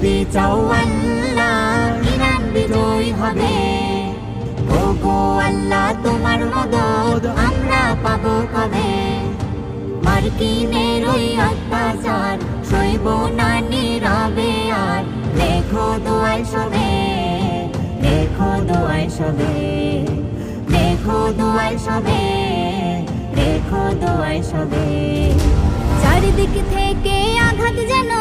যদি চাও আল্লাহ ইরান বিজয় হবে। ওগো আল্লাহ তোমার মদদ আমরা পাবো কবে? মার্কিনের ওই অত্যাচার সইব না নীরবে আর। রেখো দোয়ায় সবে, রেখো দোয়ায় সবে, রেখো দোয়ায় সবে, রেখো দোয়ায় সবে। চারিদিক থেকে আঘাত যেন